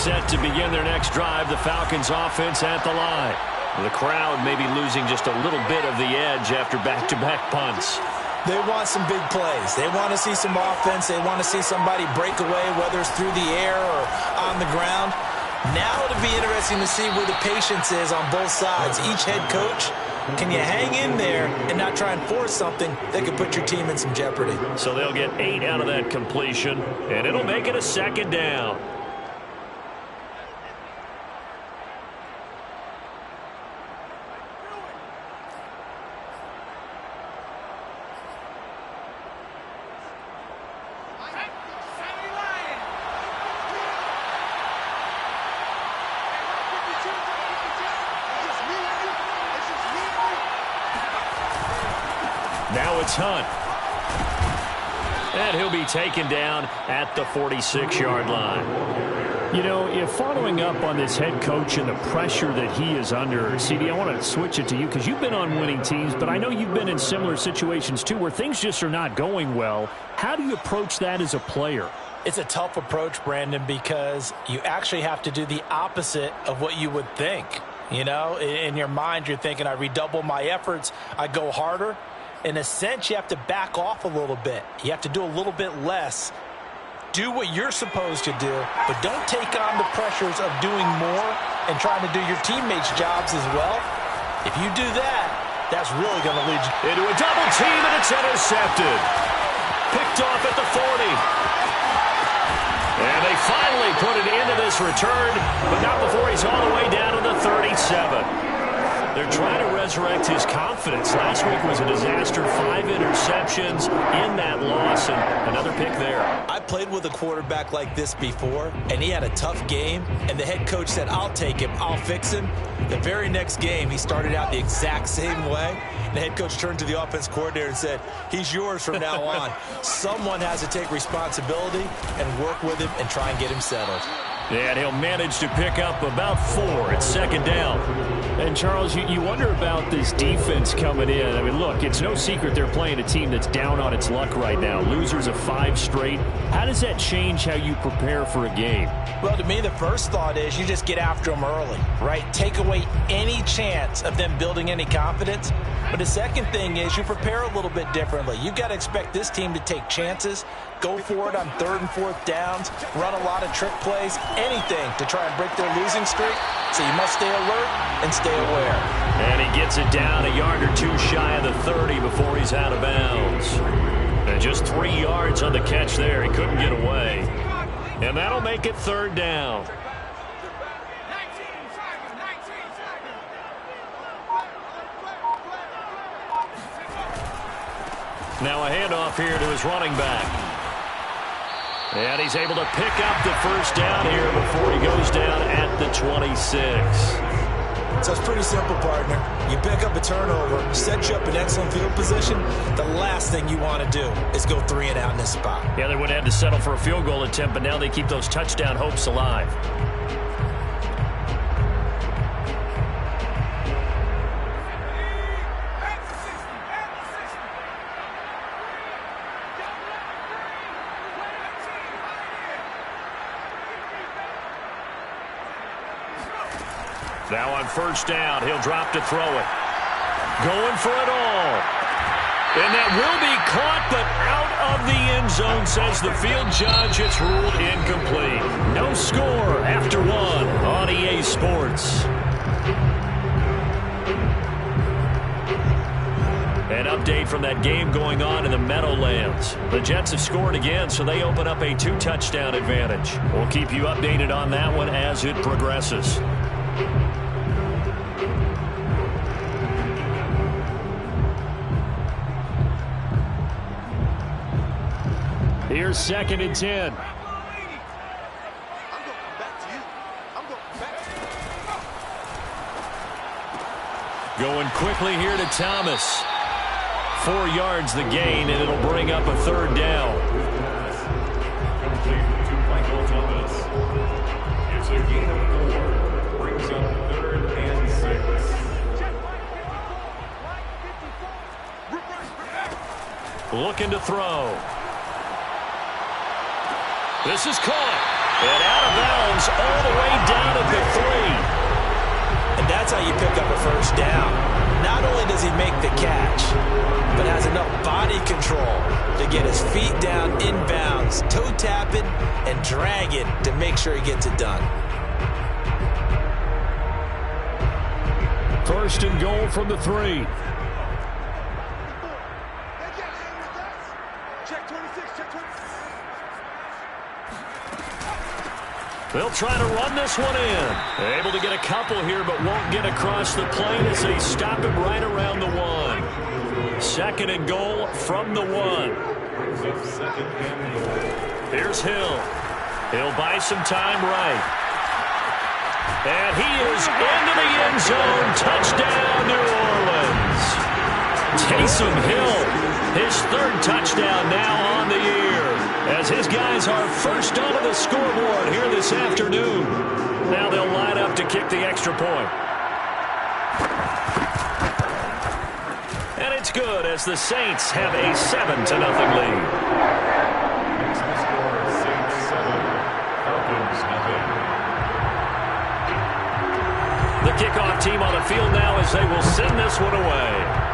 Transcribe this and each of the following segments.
set to begin their next drive. The Falcons offense at the line. The crowd may be losing just a little bit of the edge after back-to-back punts. They want some big plays. They want to see some offense. They want to see somebody break away, whether it's through the air or on the ground. Now it'll be interesting to see where the patience is on both sides. Each head coach, can you hang in there and not try and force something that could put your team in some jeopardy? So they'll get 8 out of that completion, and it'll make it a second down. Now it's Hunt. And he'll be taken down at the 46-yard line. You know, if following up on this head coach and the pressure that he is under, CD, I want to switch it to you because you've been on winning teams, but I know you've been in similar situations too where things just are not going well. How do you approach that as a player? It's a tough approach, Brandon, because you actually have to do the opposite of what you would think. You know, in your mind, you're thinking, I redouble my efforts, I go harder. In a sense, you have to back off a little bit. You have to do a little bit less. Do what you're supposed to do, but don't take on the pressures of doing more and trying to do your teammates' jobs as well. If you do that, that's really going to lead you into a double team, and it's intercepted. Picked off at the 40. And they finally put it into this return, but not before he's all the way down to the 37. They're trying to resurrect his confidence. Last week was a disaster. 5 interceptions in that loss, and another pick there. I played with a quarterback like this before, and he had a tough game, and the head coach said, I'll take him, I'll fix him. The very next game, he started out the exact same way. The head coach turned to the offense coordinator and said, he's yours from now on. Someone has to take responsibility and work with him and try and get him settled. And he'll manage to pick up about 4 at second down. And, Charles, you wonder about this defense coming in. I mean, look, it's no secret they're playing a team that's down on its luck right now. Losers of 5 straight. How does that change how you prepare for a game? Well, to me, the first thought is you just get after them early, right? Take away any chance of them building any confidence. But the second thing is you prepare a little bit differently. You've got to expect this team to take chances, go for it on 3rd and 4th downs, run a lot of trick plays, anything to try and break their losing streak. So you must stay alert and stay aware. And he gets it down a yard or 2 shy of the 30 before he's out of bounds. And just 3 yards on the catch there. He couldn't get away. And that'll make it 3rd down. Now a handoff here to his running back. And he's able to pick up the first down here before he goes down at the 26. So it's pretty simple, partner. You pick up a turnover, set you up in excellent field position. The last thing you want to do is go 3 and out in this spot. Yeah, they would have had to settle for a field goal attempt, but now they keep those touchdown hopes alive. Now on first down, he'll drop to throw it. Going for it all. And that will be caught, but out of the end zone, says the field judge. It's ruled incomplete. No score after 1 on EA Sports. An update from that game going on in the Meadowlands. The Jets have scored again, so they open up a 2-touchdown advantage. We'll keep you updated on that one as it progresses. Here's 2nd and 10. Going quickly here to Thomas. 4 yards the gain, and it'll bring up a 3rd down. It's a gain of 4. Brings up 3rd and 6. Looking to throw. This is caught. And out of bounds all the way down at the 3. And that's how you pick up a first down. Not only does he make the catch, but has enough body control to get his feet down inbounds, toe tapping and dragging to make sure he gets it done. First and goal from the 3. They'll try to run this one in. Able to get a couple here, but won't get across the plane as they stop him right around the 1. Second and goal from the 1. Here's Hill. He'll buy some time right. And he is into the end zone. Touchdown, New Orleans. Taysom Hill, his 3rd touchdown now on the year, as his guys are first onto the scoreboard here this afternoon. Now they'll line up to kick the extra point. And it's good as the Saints have a 7-0 lead. The kickoff team on the field now as they will send this one away.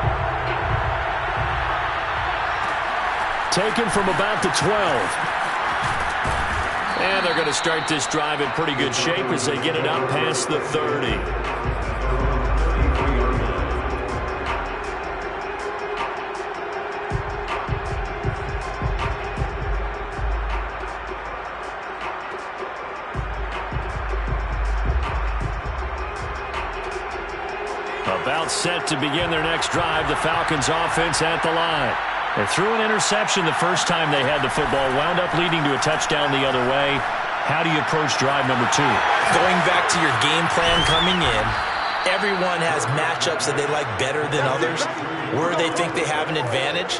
Taken from about the 12. And they're going to start this drive in pretty good shape as they get it up past the 30. About set to begin their next drive, the Falcons offense at the line. They threw an interception the first time they had the football, wound up leading to a touchdown the other way. How do you approach drive number 2? Going back to your game plan coming in, everyone has matchups that they like better than others. Where they think they have an advantage,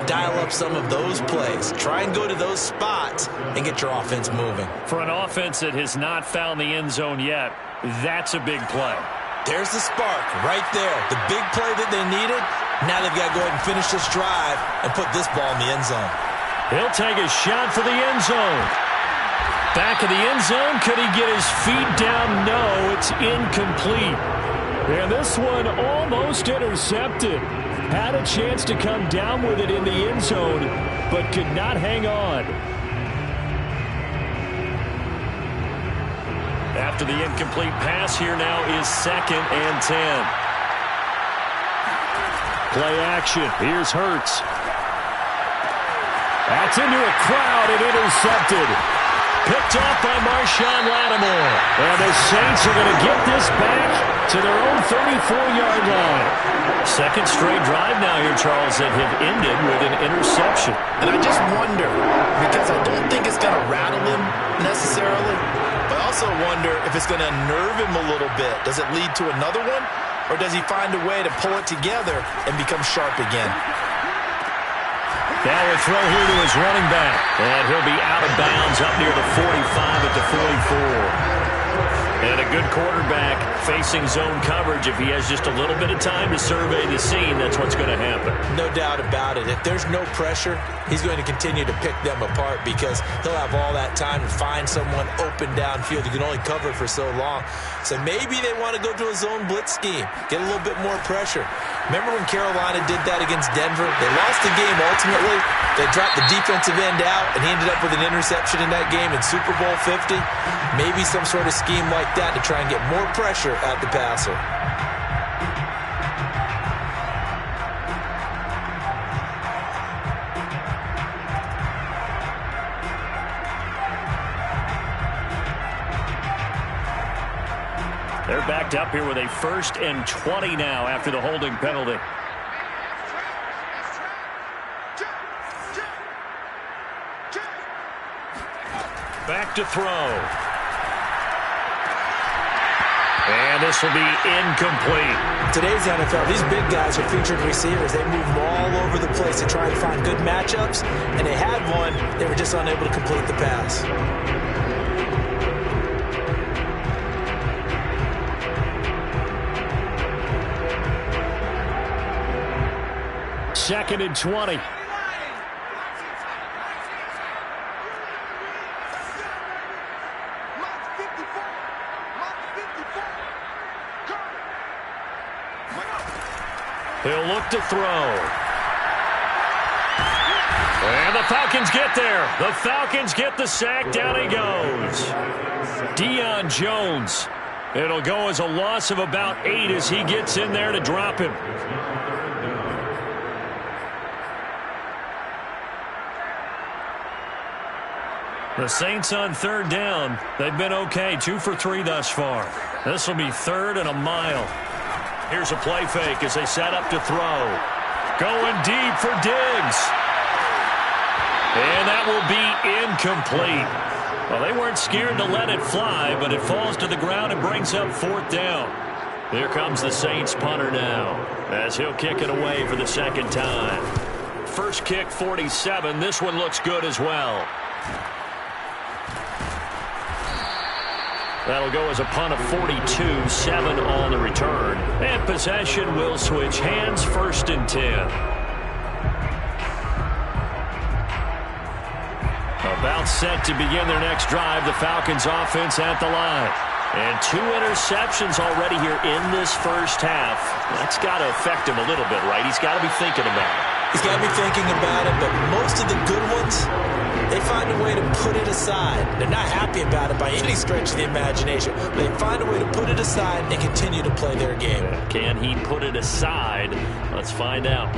dial up some of those plays. Try and go to those spots and get your offense moving. For an offense that has not found the end zone yet, that's a big play. There's the spark right there. The big play that they needed. Now they've got to go ahead and finish this drive and put this ball in the end zone. He'll take a shot for the end zone. Back of the end zone. Could he get his feet down? No, it's incomplete. And this one almost intercepted. Had a chance to come down with it in the end zone, but could not hang on. After the incomplete pass, here now is 2nd and 10. Play action. Here's Hurts. That's into a crowd and intercepted. Picked off by Marshawn Lattimore. And the Saints are going to get this back to their own 34-yard line. Second straight drive now here, Charles, that have ended with an interception. And I just wonder, because I don't think it's going to rattle him necessarily, but I also wonder if it's going to nerve him a little bit. Does it lead to another one? Or does he find a way to pull it together and become sharp again? Now a throw here to his running back. And he'll be out of bounds up near the 45 at the 44. And a good quarterback facing zone coverage. If he has just a little bit of time to survey the scene, that's what's going to happen. No doubt about it. If there's no pressure, he's going to continue to pick them apart because he'll have all that time to find someone open downfield. You can only cover for so long. So maybe they want to go to a zone blitz scheme, get a little bit more pressure. Remember when Carolina did that against Denver? They lost the game ultimately. They dropped the defensive end out, and he ended up with an interception in that game in Super Bowl 50. Maybe some sort of scheme like that to try and get more pressure at the passer. They're backed up here with a 1st and 20 now after the holding penalty. Back to throw. And this will be incomplete. Today's NFL, these big guys are featured receivers. They move them all over the place to try and find good matchups. And they had one. They were just unable to complete the pass. Second and 20. He'll look to throw. And the Falcons get there. The Falcons get the sack. Down he goes. Deion Jones. It'll go as a loss of about 8 as he gets in there to drop him. The Saints on third down. They've been okay. 2 for 3 thus far. This will be 3rd and a mile. Here's a play fake as they set up to throw. Going deep for Diggs. And that will be incomplete. Well, they weren't scared to let it fly, but it falls to the ground and brings up 4th down. Here comes the Saints punter now as he'll kick it away for the 2nd time. First kick, 47. This one looks good as well. That'll go as a punt of 42, 7 on the return. And possession will switch hands, 1st and 10. About set to begin their next drive. The Falcons offense at the line. And 2 interceptions already here in this first half. That's got to affect him a little bit, right? He's got to be thinking about it. He's got to be thinking about it, but most of the good ones, they find a way to put it aside. They're not happy about it by any stretch of the imagination. They find a way to put it aside and continue to play their game. Can he put it aside? Let's find out.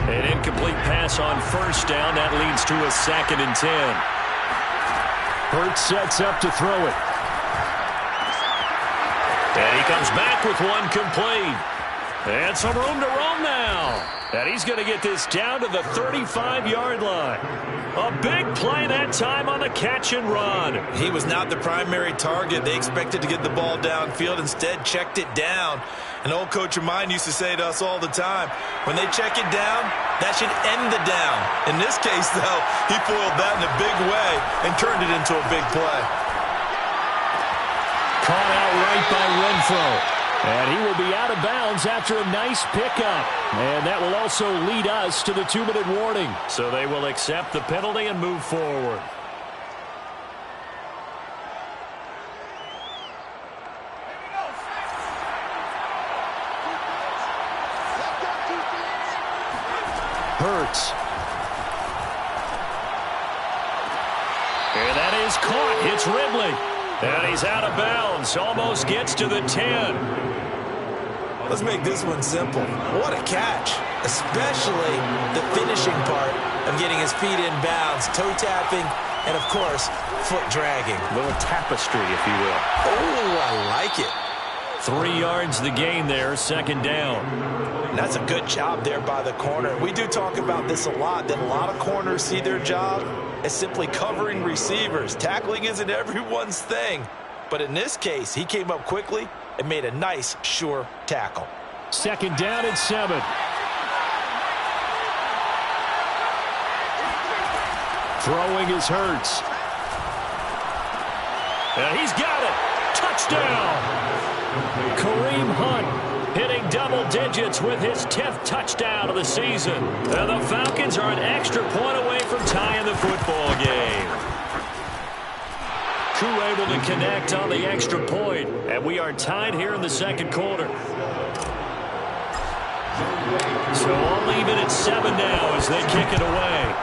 An incomplete pass on 1st down. That leads to a 2nd and 10. Hurts sets up to throw it. And he comes back with one complete. And some room to roam now. And he's going to get this down to the 35-yard line. A big play that time on the catch and run. He was not the primary target. They expected to get the ball downfield. Instead, checked it down. An old coach of mine used to say to us all the time, when they check it down, that should end the down. In this case, though, he foiled that in a big way and turned it into a big play. Caught out right by Renfro. And he will be out of bounds after a nice pickup. And that will also lead us to the 2-minute warning. So they will accept the penalty and move forward. Hurts. And that is caught. It's Ridley. And he's out of bounds. Almost gets to the 10. Let's make this one simple. What a catch, especially the finishing part of getting his feet in bounds, toe tapping, and, of course, foot dragging. A little tapestry, if you will. Oh, I like it. 3 yards the gain there, 2nd down. And that's a good job there by the corner. We do talk about this a lot, that a lot of corners see their job as simply covering receivers. Tackling isn't everyone's thing. But in this case, he came up quickly and made a nice, sure tackle. 2nd down and 7. Throwing is Hurts. And he's got it. Touchdown. Kareem Hunt hitting double digits with his 10th touchdown of the season. And the Falcons are an extra point away from tying the football game. Crew able to connect on the extra point, and we are tied here in the 2nd quarter. So I'll leave it at 7 now as they kick it away.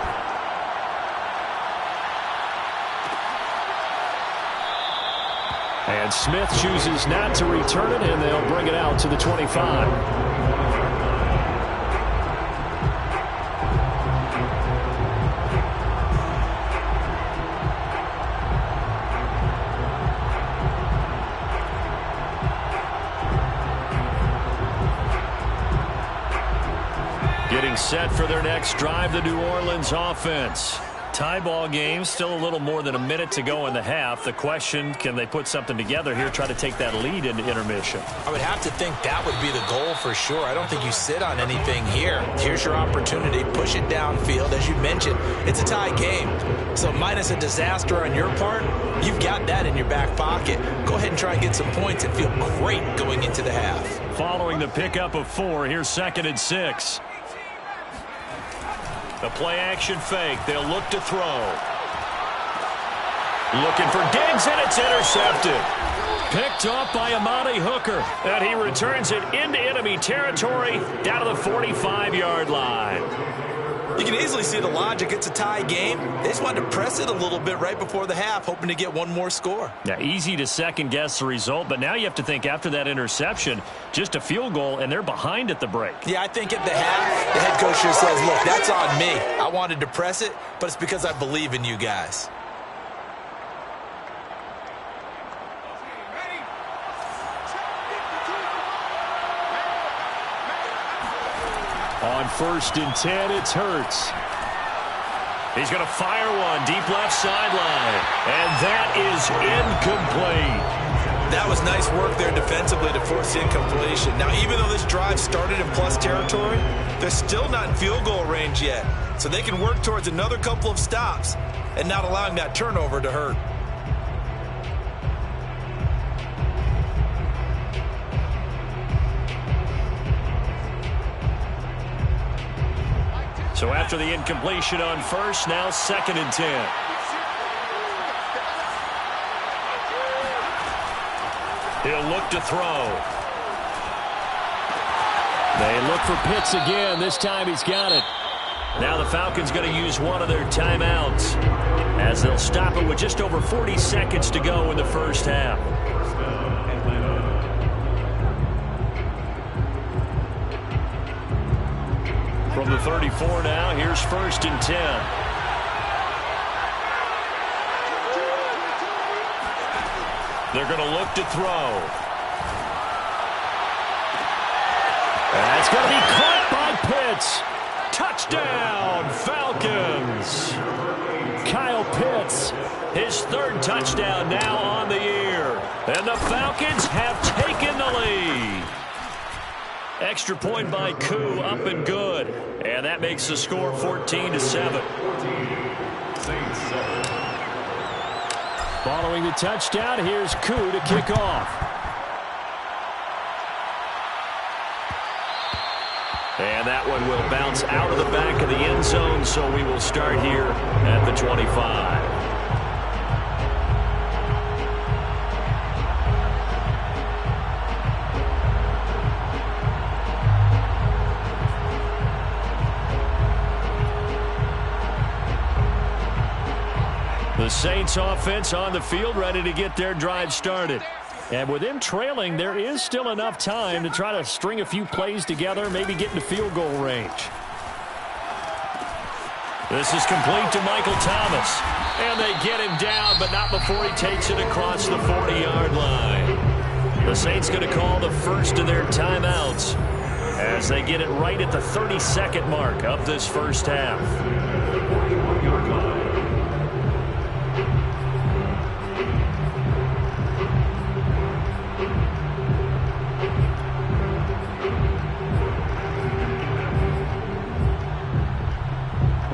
And Smith chooses not to return it, and they'll bring it out to the 25. Getting set for their next drive, the New Orleans offense. Tie ball game, still a little more than a minute to go in the half. The question, can they put something together here, try to take that lead into intermission? I would have to think that would be the goal for sure. I don't think you sit on anything here. Here's your opportunity. Push it downfield. As you mentioned, it's a tie game. So minus a disaster on your part, you've got that in your back pocket. Go ahead and try and get some points and feel great going into the half. Following the pickup of 4, here's 2nd and 6. The play action fake. They'll look to throw. Looking for Diggs, and it's intercepted. Picked off by Amani Hooker. And he returns it into enemy territory down to the 45-yard line. You can easily see the logic. It's a tie game. They just wanted to press it a little bit right before the half, hoping to get one more score. Yeah, easy to second-guess the result, but now you have to think after that interception, just a field goal, and they're behind at the break. Yeah, I think at the half, the head coach just says, look, that's on me. I wanted to press it, but it's because I believe in you guys. On 1st and 10, it's Hurts. He's going to fire one deep left sideline. And that is incomplete. That was nice work there defensively to force the incompletion. Now, even though this drive started in plus territory, they're still not in field goal range yet. So they can work towards another couple of stops and not allowing that turnover to hurt. So after the incompletion on 1st, now 2nd and 10. He'll look to throw. They look for Pitts again. This time he's got it. Now the Falcons going to use one of their timeouts as they'll stop it with just over 40 seconds to go in the first half. From the 34 now, here's 1st and 10. They're going to look to throw. That's going to be caught by Pitts. Touchdown, Falcons. Kyle Pitts. His 3rd touchdown now on the year. And the Falcons have taken the lead. Extra point by Koo, up and good. And that makes the score 14-7. Following the touchdown, here's Koo to kick off. And that one will bounce out of the back of the end zone, so we will start here at the 25. The Saints offense on the field ready to get their drive started. And with them trailing, there is still enough time to try to string a few plays together, maybe get into field goal range. This is complete to Michael Thomas. And they get him down, but not before he takes it across the 40-yard line. The Saints going to call the first of their timeouts as they get it right at the 30-second mark of this first half.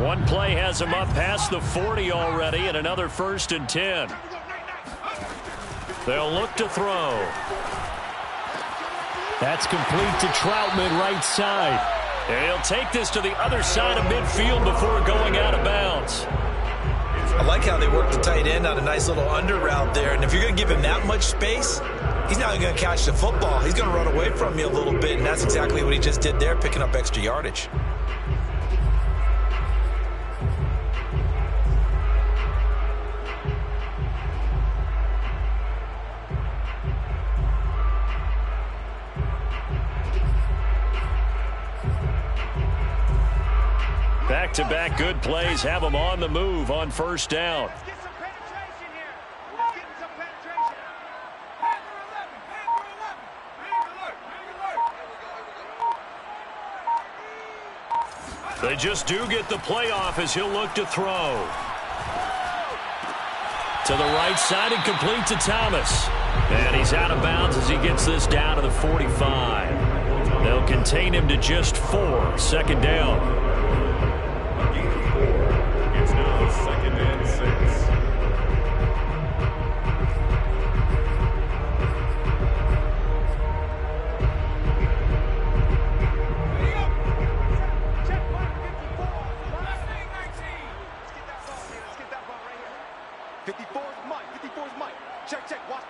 One play has him up past the 40 already, and another 1st and 10. They'll look to throw. That's complete to Troutman, right side. And he'll take this to the other side of midfield before going out of bounds. I like how they work the tight end on a nice little under route there. And if you're going to give him that much space, he's not going to catch the football. He's going to run away from you a little bit, and that's exactly what he just did there, picking up extra yardage. Back-to-back good plays have them on the move on 1st down. Let's get some penetration here. Let's get some penetration. Handle 11. Handle 11. They just do get the playoff as he'll look to throw. To the right side and complete to Thomas. And he's out of bounds as he gets this down to the 45. They'll contain him to just 4. 2nd down. It's now 2nd and 6. Check mark 54. Last thing 19. Let's get that ball here. Let's get that ball right here. 54 is Mike. 54 is Mike. Check. Watch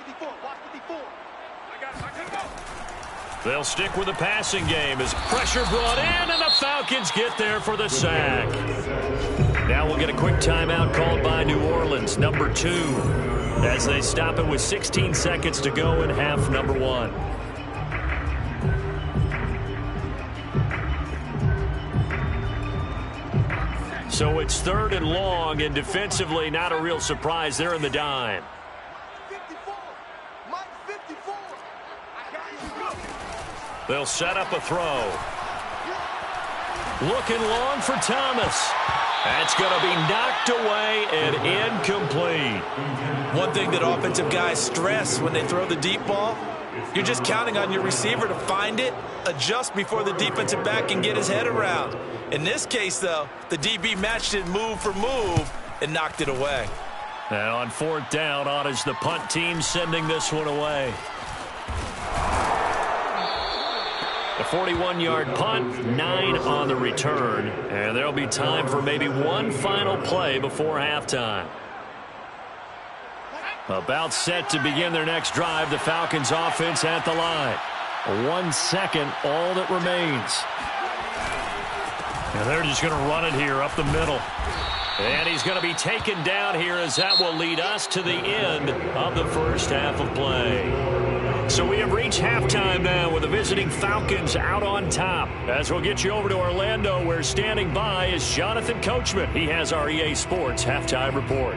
They'll stick with the passing game as pressure brought in, and the Falcons get there for the sack. Now we'll get a quick timeout called by New Orleans, number 2, as they stop it with 16 seconds to go in half number 1. So it's 3rd and long, and defensively not a real surprise. They're in the dime. They'll set up a throw. Looking long for Thomas. That's going to be knocked away and incomplete. One thing that offensive guys stress when they throw the deep ball, you're just counting on your receiver to find it, adjust before the defensive back can get his head around. In this case, though, the DB matched it move for move and knocked it away. And on 4th down, on is the punt team sending this one away. A 41-yard punt, 9 on the return, and there'll be time for maybe one final play before halftime. About set to begin their next drive, the Falcons offense at the line. 1 second, all that remains. And they're just going to run it here up the middle. And he's going to be taken down here as that will lead us to the end of the first half of play. So we have reached halftime now with the visiting Falcons out on top. As we'll get you over to Orlando, where standing by is Jonathan Coachman. He has our EA Sports halftime report.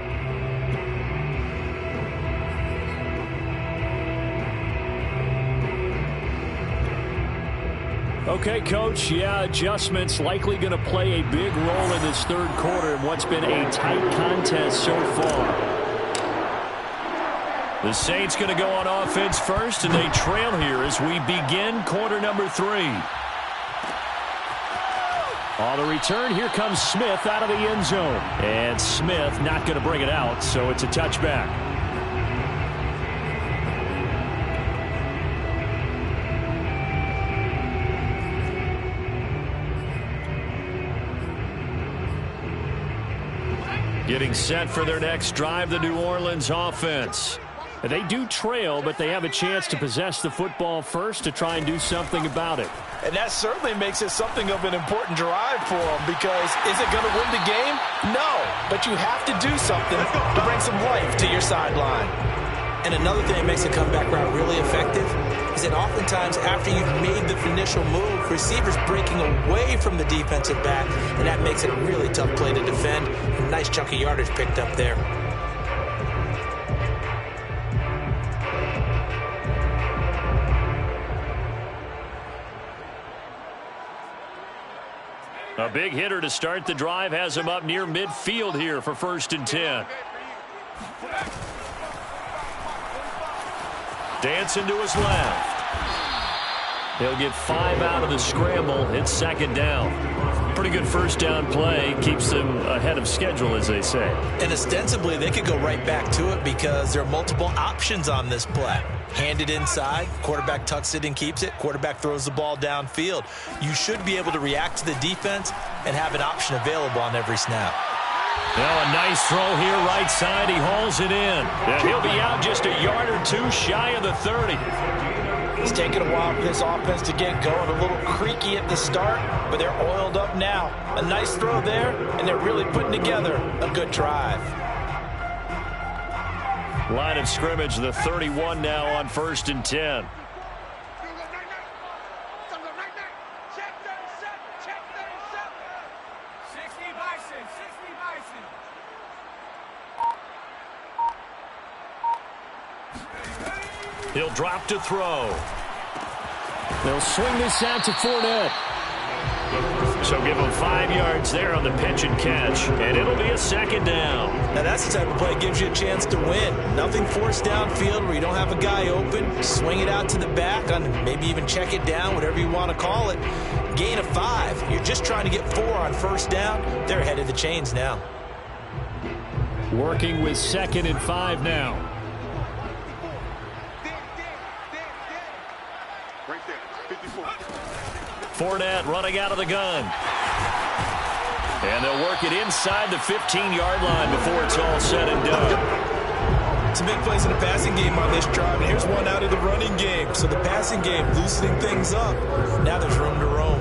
Okay, Coach, adjustments likely going to play a big role in this 3rd quarter in what's been a tight contest so far. The Saints going to go on offense first, and they trail here as we begin quarter number 3. On the return, here comes Smith out of the end zone. And Smith not going to bring it out, so it's a touchback. Getting set for their next drive, the New Orleans offense. They do trail, but they have a chance to possess the football first to try and do something about it. And that certainly makes it something of an important drive for them, because is it going to win the game? No, but you have to do something to bring some life to your sideline. And another thing that makes a comeback route really effective is that oftentimes after you've made the initial move, receivers breaking away from the defensive back, and that makes it a really tough play to defend. A nice chunk of yardage picked up there. A big hitter to start the drive has him up near midfield here for 1st and 10. Dancing to his left. He'll get 5 out of the scramble. It's 2nd down. Pretty good 1st down play. Keeps them ahead of schedule, as they say. And ostensibly, they could go right back to it because there are multiple options on this play. Hand it inside, quarterback tucks it and keeps it, quarterback throws the ball downfield. You should be able to react to the defense and have an option available on every snap. Now a nice throw here right side. He hauls it in. And he'll be out just a yard or 2 shy of the 30. It's taken a while for this offense to get going. A little creaky at the start, but they're oiled up now. A nice throw there, and they're really putting together a good drive. Line of scrimmage, the 31 now on 1st and 10. He'll drop to throw. They'll swing this out to Fournette. So give him 5 yards there on the pitch and catch, and it'll be a 2nd down. Now that's the type of play that gives you a chance to win. Nothing forced downfield where you don't have a guy open. Swing it out to the back, on maybe even check it down, whatever you want to call it. Gain of 5. You're just trying to get 4 on 1st down. They're ahead of the chains now. Working with 2nd and 5 now. Fournette running out of the gun. And they'll work it inside the 15-yard line before it's all said and done. Some big plays in the passing game on this drive, and here's one out of the running game. So the passing game loosening things up. Now there's room to roam.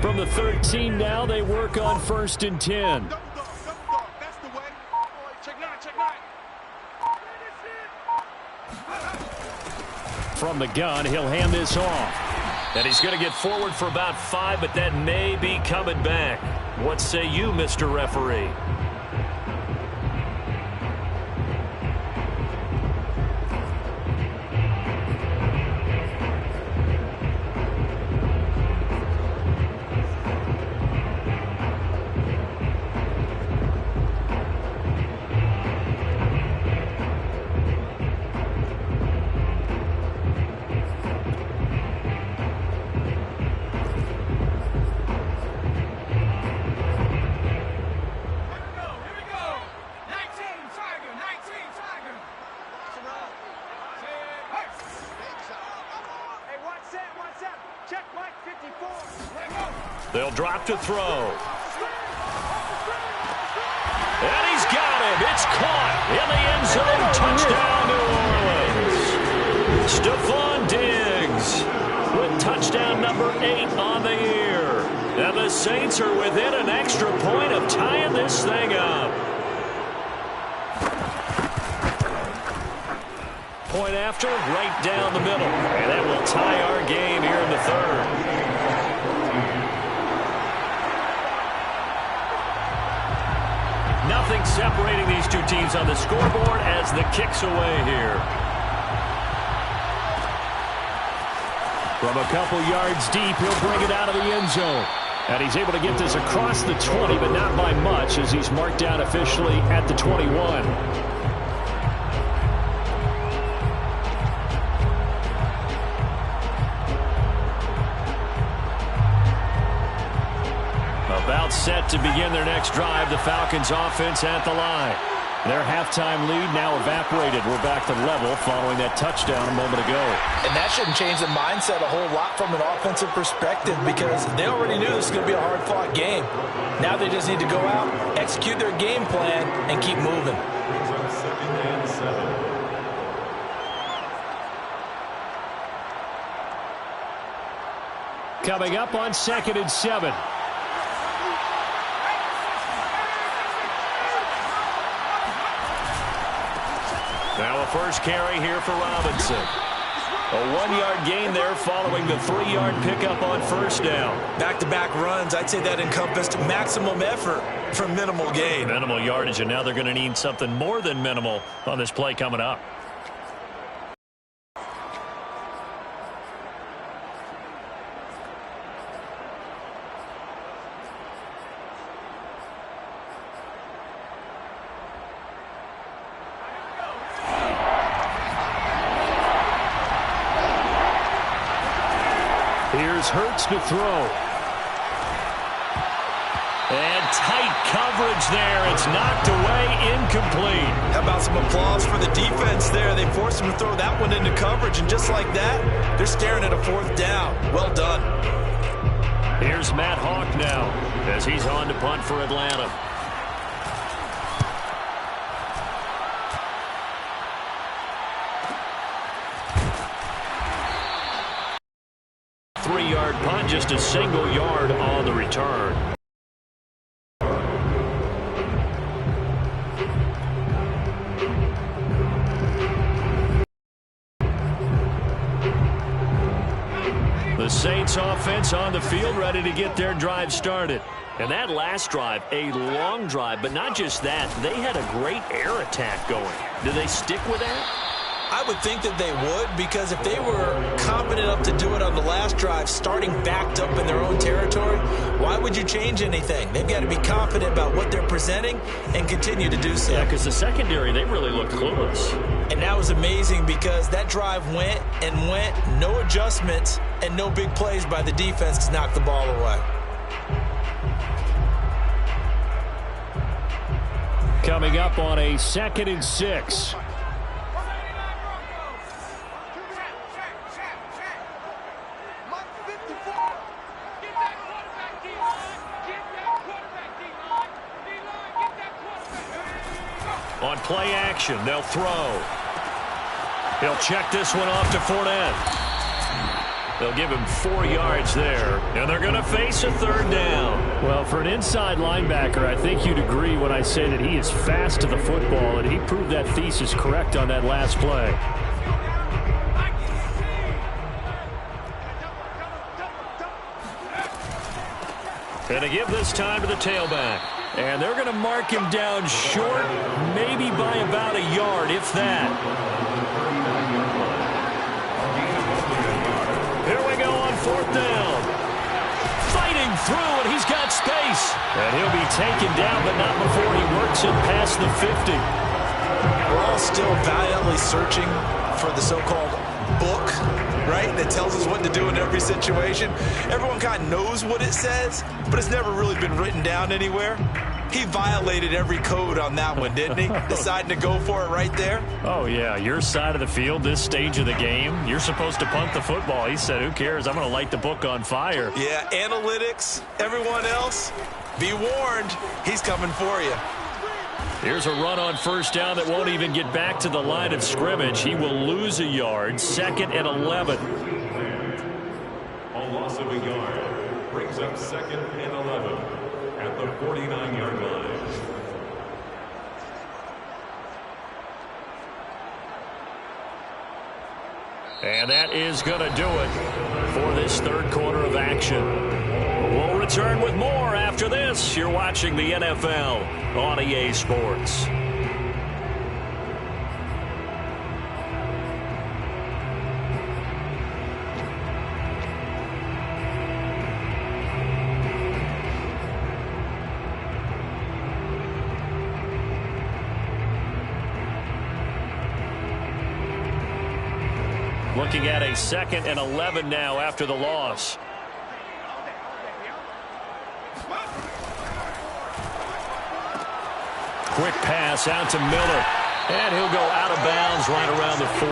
From the 13 now, they work on 1st and 10. That's the way. Check nine, check nine. From the gun, he'll hand this off. And he's going to get forward for about 5, but that may be coming back. What say you, Mr. Referee? They'll drop to throw. And he's got it. It's caught in the end zone. Touchdown, New Orleans. Stephon Diggs with touchdown number 8 on the year. And the Saints are within an extra point of tying this thing up. Point after, right down the middle. And that will tie our game here in the third. Nothing separating these two teams on the scoreboard as the kick's away here. From a couple yards deep, he'll bring it out of the end zone. And he's able to get this across the 20, but not by much as he's marked down officially at the 21. About set to begin their next drive, the Falcons offense at the line. Their halftime lead now evaporated. We're back to level following that touchdown a moment ago. And that shouldn't change the mindset a whole lot from an offensive perspective because they already knew this was going to be a hard-fought game. Now they just need to go out, execute their game plan, and keep moving. Coming up on 2nd and 7. Now a first carry here for Robinson. A 1-yard gain there following the 3-yard pickup on first down. Back-to-back runs, I'd say that encompassed maximum effort for minimal gain. Minimal yardage, and now they're going to need something more than minimal on this play coming up. Here's Hurts to throw. And tight coverage there. It's knocked away, incomplete. How about some applause for the defense there? They forced him to throw that one into coverage, and just like that, they're staring at a 4th down. Well done. Here's Matt Hawk now as he's on to punt for Atlanta. Three-yard punt, just a single yard on the return. The Saints offense on the field ready to get their drive started. And that last drive, a long drive, but not just that. They had a great air attack going. Do they stick with that? I would think that they would, because if they were confident enough to do it on the last drive, starting backed up in their own territory, why would you change anything? They've got to be confident about what they're presenting and continue to do so. Yeah, because the secondary, they really looked clueless. And that was amazing because that drive went and went, no adjustments and no big plays by the defense to knock the ball away. coming up on a 2nd and 6. On play action, they'll throw. He'll check this one off to Fournette. They'll give him 4 yards there, and they're going to face a 3rd down. Well, for an inside linebacker, I think you'd agree when I say that he is fast to the football, and he proved that thesis correct on that last play. And to give this time to the tailback. And they're going to mark him down short, maybe by about a yard, if that. Here we go on 4th down. Fighting through, and he's got space. And he'll be taken down, but not before he works it past the 50. We're all still valiantly searching for the so-called book, right, that tells us what to do in every situation. Everyone kind of knows what it says, but it's never really been written down anywhere. He violated every code on that one, didn't he? Deciding to go for it right there. Oh, yeah, your side of the field, this stage of the game, you're supposed to punt the football. He said, who cares? I'm going to light the book on fire. Yeah, analytics, everyone else, be warned, he's coming for you. Here's a run on 1st down that won't even get back to the line of scrimmage. He will lose a yard, 2nd and 11. A loss of a yard brings up 2nd and 11 at the 49-yard line. And that is going to do it for this 3rd quarter of action. We'll return with more after this. You're watching the NFL on EA Sports. Looking at a 2nd and 11 now after the loss. Quick pass out to Miller. And he'll go out of bounds right around the 40.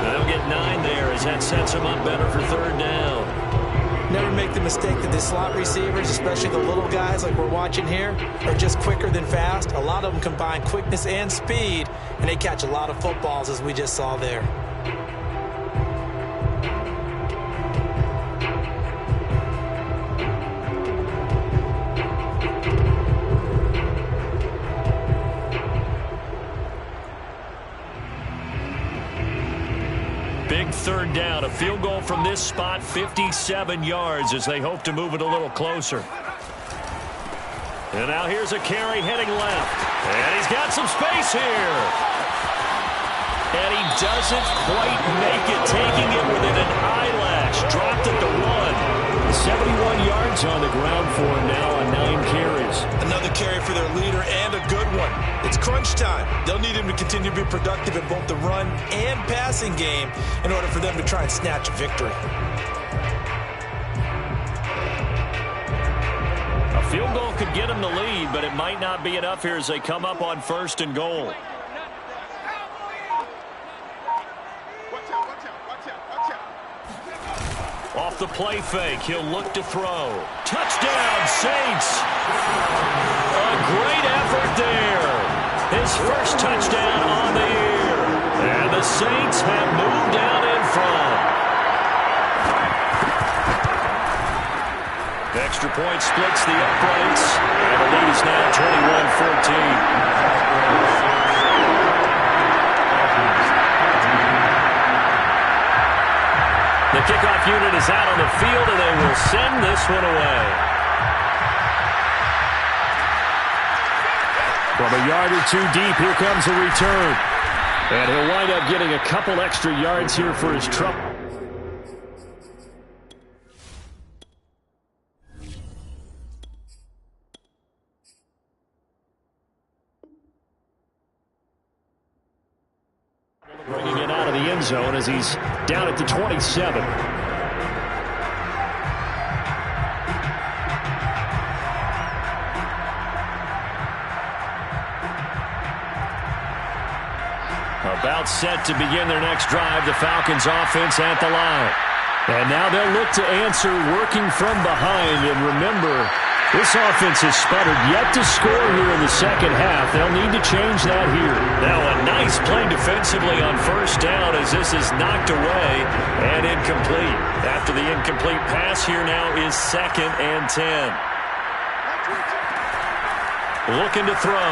They'll get 9 there as that sets him up better for 3rd down. Never make the mistake that the slot receivers, especially the little guys like we're watching here, are just quicker than fast. A lot of them combine quickness and speed, and they catch a lot of footballs as we just saw there. Big 3rd down, a field goal from this spot, 57 yards as they hope to move it a little closer. And now here's a carry heading left. And he's got some space here. And he doesn't quite make it, taking it within an eyelash. Dropped at the 1. 71 yards on the ground for him now on 9 carries. Another carry for their leader and a good one. It's crunch time. They'll need him to continue to be productive in both the run and passing game in order for them to try and snatch a victory. A field goal could get them the lead, but it might not be enough here as they come up on 1st and goal. Off the play fake, he'll look to throw. Touchdown, Saints! A great effort there. His first touchdown on the year. And the Saints have moved down in front. Extra point splits the uprights. And the lead is now 21-14. The kickoff unit is out on the field, and they will send this one away. From a yard or 2 deep, here comes a return. And he'll wind up getting a couple extra yards here for his trouble. Bringing it out of the end zone as he's down at the 27. About set to begin their next drive, the Falcons offense at the line. And now they'll look to answer working from behind. And remember, this offense has sputtered yet to score here in the second half. They'll need to change that here. Now a nice play defensively on first down as this is knocked away and incomplete. After the incomplete pass, here now is 2nd and 10. Looking to throw.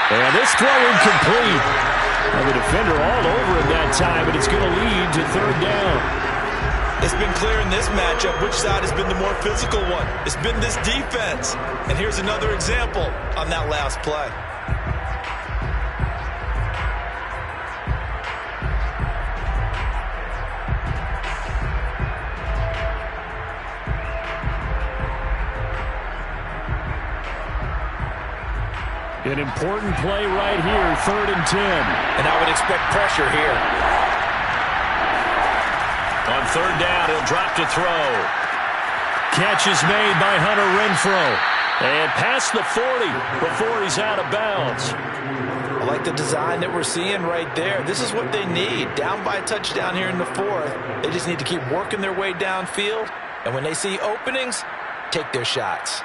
And this throw incomplete. And the defender all over him that time, but it's going to lead to 3rd down. It's been clear in this matchup which side has been the more physical one. It's been this defense. And here's another example on that last play. An important play right here, 3rd and 10. And I would expect pressure here. On 3rd down, he'll drop to throw. Catch is made by Hunter Renfrow. And past the 40 before he's out of bounds. I like the design that we're seeing right there. This is what they need. Down by a touchdown here in the 4th. They just need to keep working their way downfield. And when they see openings, take their shots.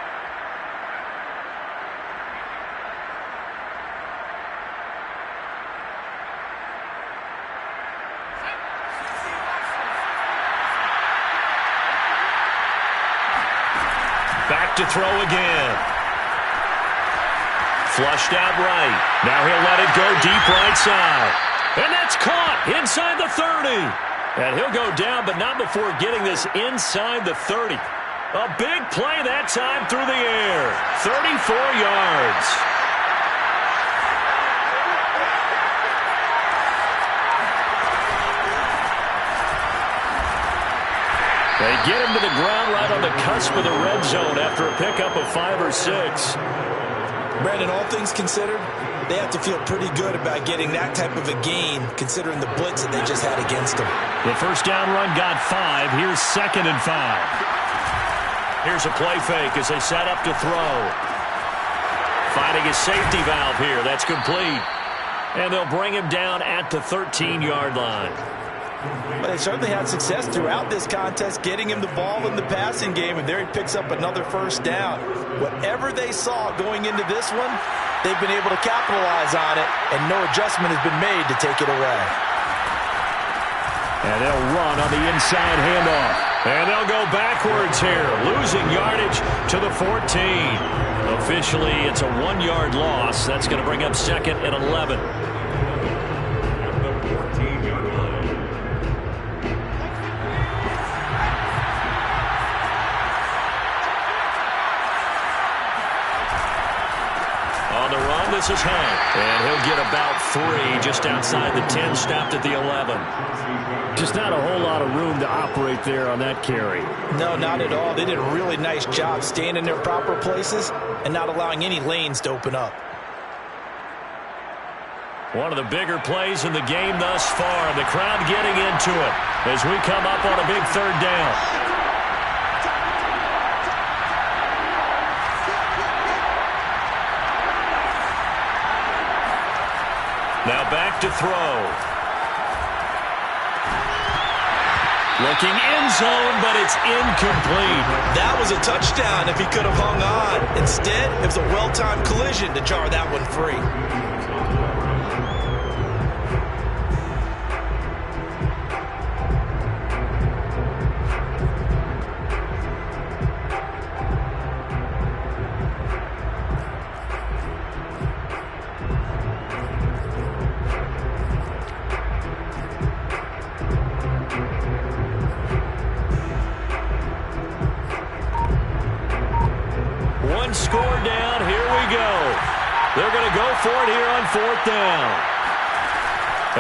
Back to throw again. Flushed out right. Now he'll let it go deep right side. And that's caught inside the 30. And he'll go down, but not before getting this inside the 30. A big play that time through the air. 34 yards. They get him to the ground right on the cusp of the red zone after a pickup of 5 or 6. Brandon, all things considered, they have to feel pretty good about getting that type of a gain, considering the blitz that they just had against them. The first down run got 5. Here's 2nd and 5. Here's a play fake as they set up to throw. Finding a safety valve here. That's complete. And they'll bring him down at the 13-yard line. But they certainly had success throughout this contest, getting him the ball in the passing game, and there he picks up another first down. Whatever they saw going into this one, they've been able to capitalize on it, and no adjustment has been made to take it away. And they'll run on the inside handoff. And they'll go backwards here, losing yardage to the 14. Officially, it's a 1-yard loss. That's going to bring up 2nd and 11. On the run, this is Hunt. And he'll get about 3 just outside the 10, stopped at the 11. Just not a whole lot of room to operate there on that carry. No, not at all. They did a really nice job staying in their proper places and not allowing any lanes to open up. One of the bigger plays in the game thus far. The crowd getting into it as we come up on a big 3rd down. Now back to throw. Looking end zone, but it's incomplete. That was a touchdown if he could have hung on. Instead, it was a well-timed collision to jar that one free. Score down. Here we go. They're going to go for it here on 4th down.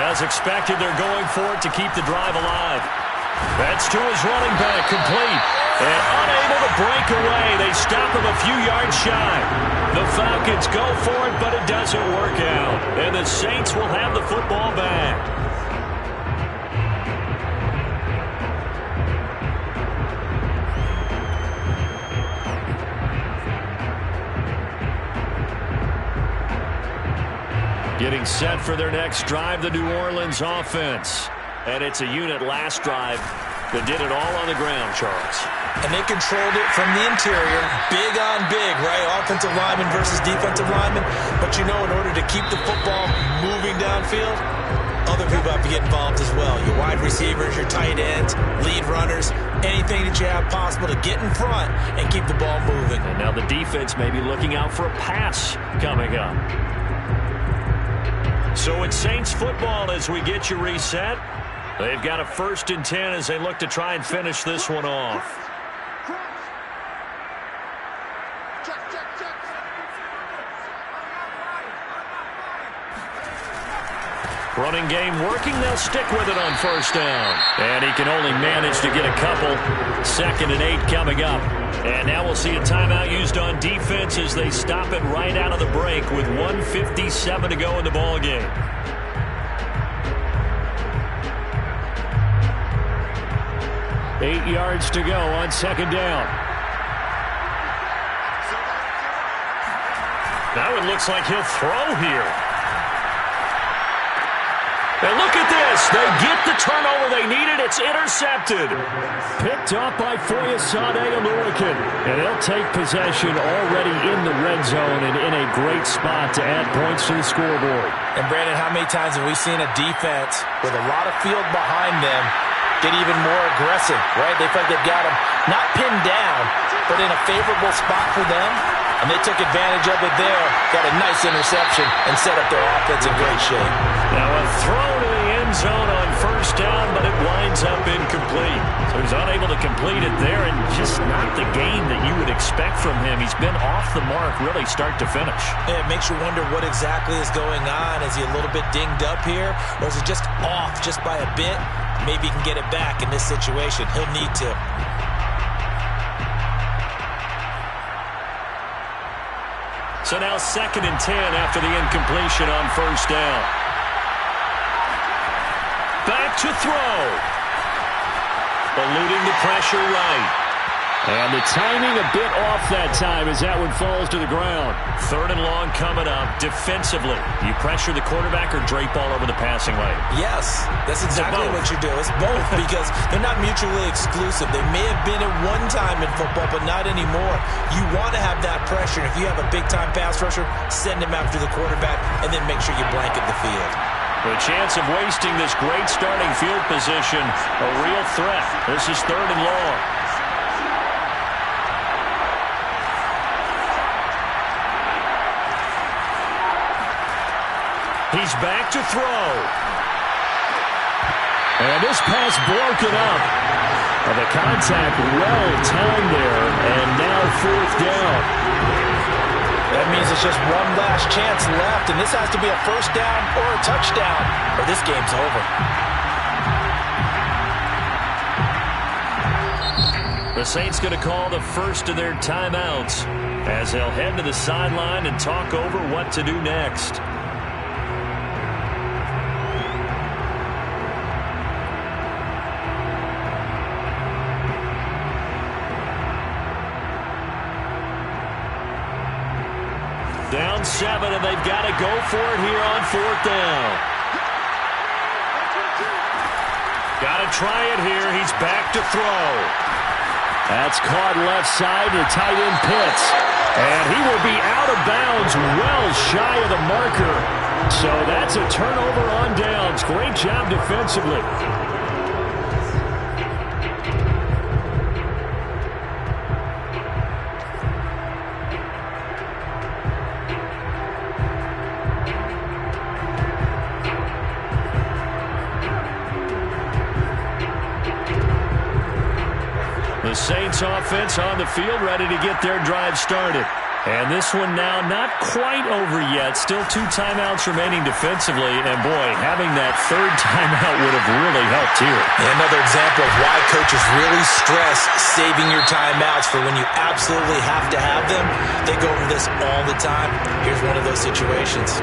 As expected, they're going for it to keep the drive alive. That's to his running back, complete. And unable to break away. They stop him a few yards shy. The Falcons go for it, but it doesn't work out. And the Saints will have the football back. Getting set for their next drive, the New Orleans offense. And it's a unit last drive that did it all on the ground, Charles. And they controlled it from the interior, big on big, right? Offensive lineman versus defensive lineman. But you know, in order to keep the football moving downfield, other people have to get involved as well. Your wide receivers, your tight ends, lead runners, anything that you have possible to get in front and keep the ball moving. And now the defense may be looking out for a pass coming up. So it's Saints football as we get you reset. They've got a 1st and 10 as they look to try and finish this one off. Running game working. They'll stick with it on 1st down. And he can only manage to get a couple. 2nd and 8 coming up. And now we'll see a timeout used on defense as they stop it right out of the break with 1:57 to go in the ball game. Eight yards to go on 2nd down. Now it looks like he'll throw here. And look at this. They get the turnover they needed. It's intercepted. Picked up by Foyesade Aluakin. And they'll take possession already in the red zone and in a great spot to add points to the scoreboard. And Brandon, how many times have we seen a defense with a lot of field behind them get even more aggressive, right? They feel like they've got them not pinned down, but in a favorable spot for them. And they took advantage of it there, got a nice interception, and set up their offense in great shape. Now a throw to the end zone on 1st down, but it winds up incomplete. So he's unable to complete it there, and just not the game that you would expect from him. He's been off the mark really start to finish. Yeah, it makes you wonder what exactly is going on. Is he a little bit dinged up here, or is it just off just by a bit? Maybe he can get it back in this situation. He'll need to. So now 2nd and 10 after the incompletion on 1st down. Back to throw. Eluding the pressure right. And the timing a bit off that time as that one falls to the ground. 3rd and long coming up. Defensively, you pressure the quarterback or drape all over the passing lane? Yes, that's exactly what you do. It's both because they're not mutually exclusive. They may have been at one time in football, but not anymore. You want to have that pressure. If you have a big-time pass rusher, send him after the quarterback and then make sure you blanket the field. The chance of wasting this great starting field position, a real threat. This is 3rd and long. He's back to throw. And this pass broken up. And the contact well timed there. And now 4th down. That means it's just one last chance left. And this has to be a 1st down or a touchdown, or this game's over. The Saints going to call the first of their timeouts as they'll head to the sideline and talk over what to do next. Down 7, and they've got to go for it here on 4th down. Got to try it here. He's back to throw. That's caught left side to tight end Pitts. And he will be out of bounds well shy of the marker. So that's a turnover on downs. Great job defensively. The Saints offense on the field ready to get their drive started. And this one now not quite over yet. Still 2 timeouts remaining defensively. And boy, having that 3rd timeout would have really helped here. Another example of why coaches really stress saving your timeouts for when you absolutely have to have them. They go over this all the time. Here's one of those situations.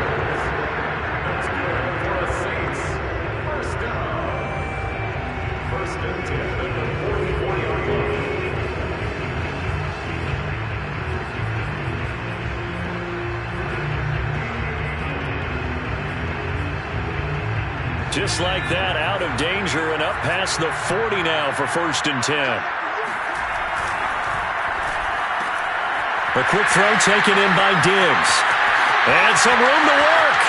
Just like that, out of danger and up past the 40 now for 1st and 10. A quick throw taken in by Diggs. And some room to work.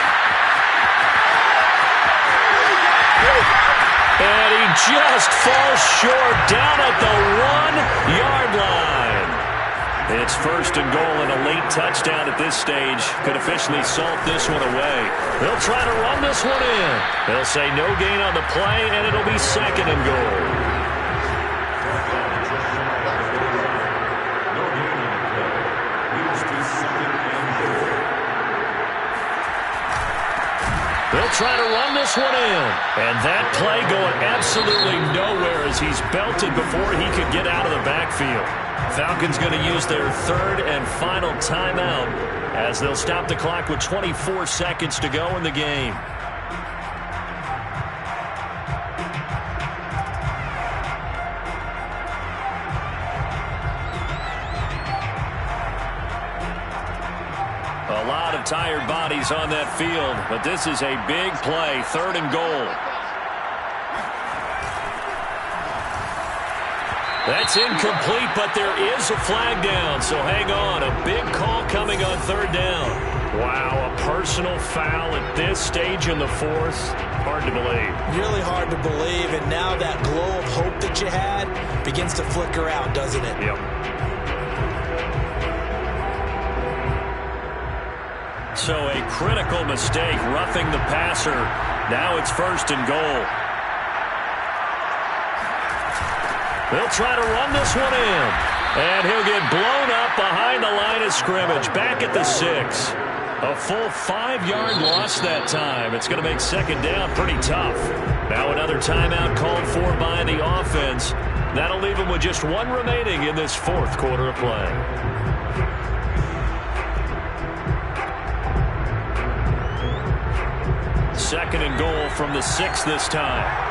And he just falls short down at the 1-yard line. It's 1st and goal, and a late touchdown at this stage could officially salt this one away. They'll try to run this one in. They'll say no gain on the play, and it'll be 2nd and goal. They'll try to run this one in. And that play going absolutely nowhere as he's belted before he could get out of the backfield. Falcons going to use their 3rd and final timeout as they'll stop the clock with 24 seconds to go in the game. A lot of tired bodies on that field, but this is a big play, 3rd and goal. That's incomplete, but there is a flag down, so hang on. A big call coming on 3rd down. Wow, a personal foul at this stage in the 4th. Hard to believe. Really hard to believe, and now that glow of hope that you had begins to flicker out, doesn't it? Yep. So a critical mistake, roughing the passer. Now it's 1st and goal. They'll try to run this one in. And he'll get blown up behind the line of scrimmage. Back at the 6. A full 5-yard loss that time. It's going to make 2nd down pretty tough. Now another timeout called for by the offense. That'll leave them with just 1 remaining in this 4th quarter of play. Second and goal from the 6 this time.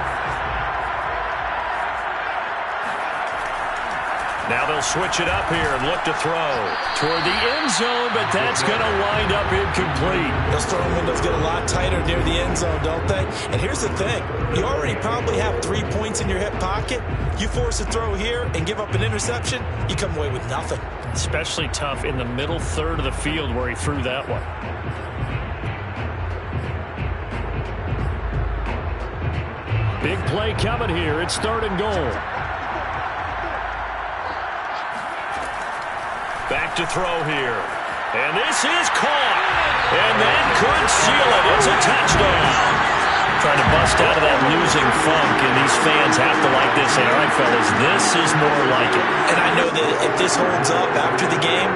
Now they'll switch it up here and look to throw toward the end zone, but that's going to wind up incomplete. Those throwing windows get a lot tighter near the end zone, don't they? And here's the thing. You already probably have 3 points in your hip pocket. You force a throw here and give up an interception, you come away with nothing. Especially tough in the middle 3rd of the field where he threw that one. Big play coming here. It's 3rd and goal. Back to throw here. And this is caught. And that could seal it. It's a touchdown. Trying to bust out of that losing funk, and these fans have to like this. And all right, fellas, this is more like it. And I know that if this holds up after the game,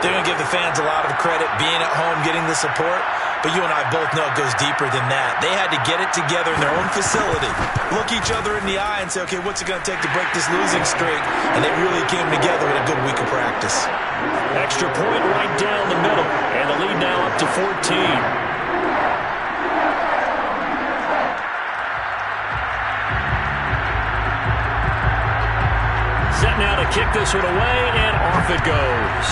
they're going to give the fans a lot of credit being at home, getting the support. But you and I both know it goes deeper than that. They had to get it together in their own facility, look each other in the eye and say, okay, what's it going to take to break this losing streak? And they really came together in a good week of practice. Extra point right down the middle, and the lead now up to 14. Set now to kick this one away, and off it goes.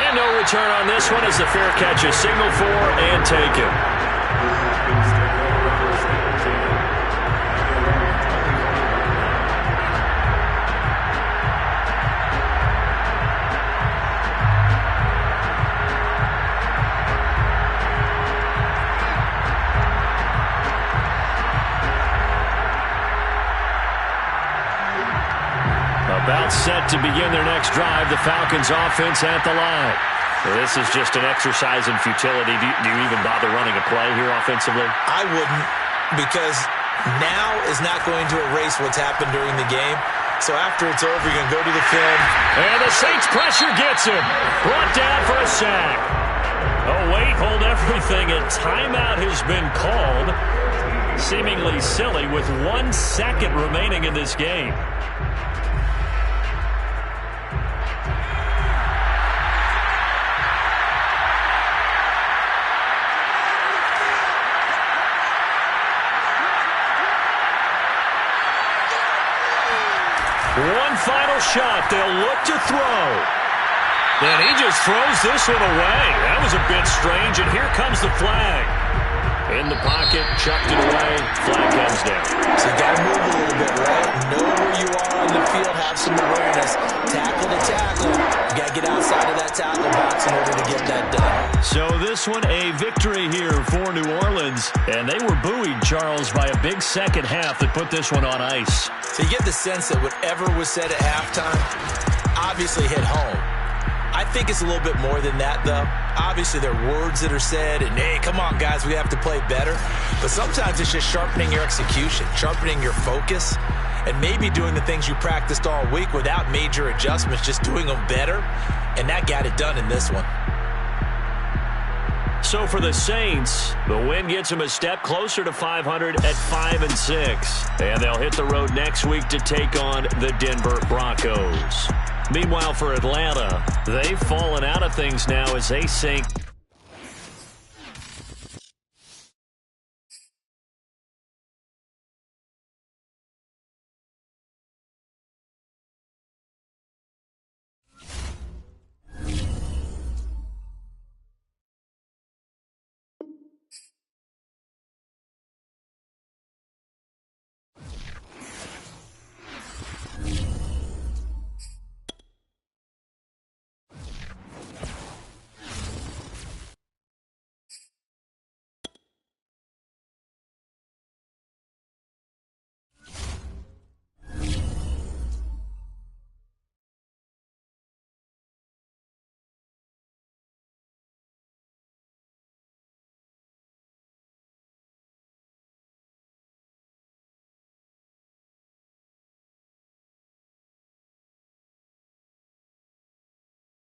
And no return on this one as the fair catch is signaled for and taken. About set to begin their next drive, the Falcons offense at the line. This is just an exercise in futility. Do you even bother running a play here offensively? I wouldn't, because now is not going to erase what's happened during the game. So after it's over, you're going to go to the film. And the Saints pressure gets him. Brought down for a sack. Oh, wait, hold everything. A timeout has been called. Seemingly silly with 1 second remaining in this game. One final shot. They'll look to throw. And he just throws this one away. That was a bit strange, and here comes the flag. In the pocket, chucked it away, flag comes down. So you got to move a little bit, right? Know where you are on the field, have some awareness. Tackle to tackle. You got to get outside of that tackle box in order to get that done. So this one a victory here for New Orleans. And they were buoyed, Charles, by a big second half that put this one on ice. So you get the sense that whatever was said at halftime obviously hit home. I think it's a little bit more than that, though. Obviously, there are words that are said, and, hey, come on, guys, we have to play better. But sometimes it's just sharpening your execution, sharpening your focus, and maybe doing the things you practiced all week without major adjustments, just doing them better. And that got it done in this one. So for the Saints, the win gets them a step closer to 500 at 5-6. And they'll hit the road next week to take on the Denver Broncos. Meanwhile, for Atlanta, they've fallen out of things now as they sink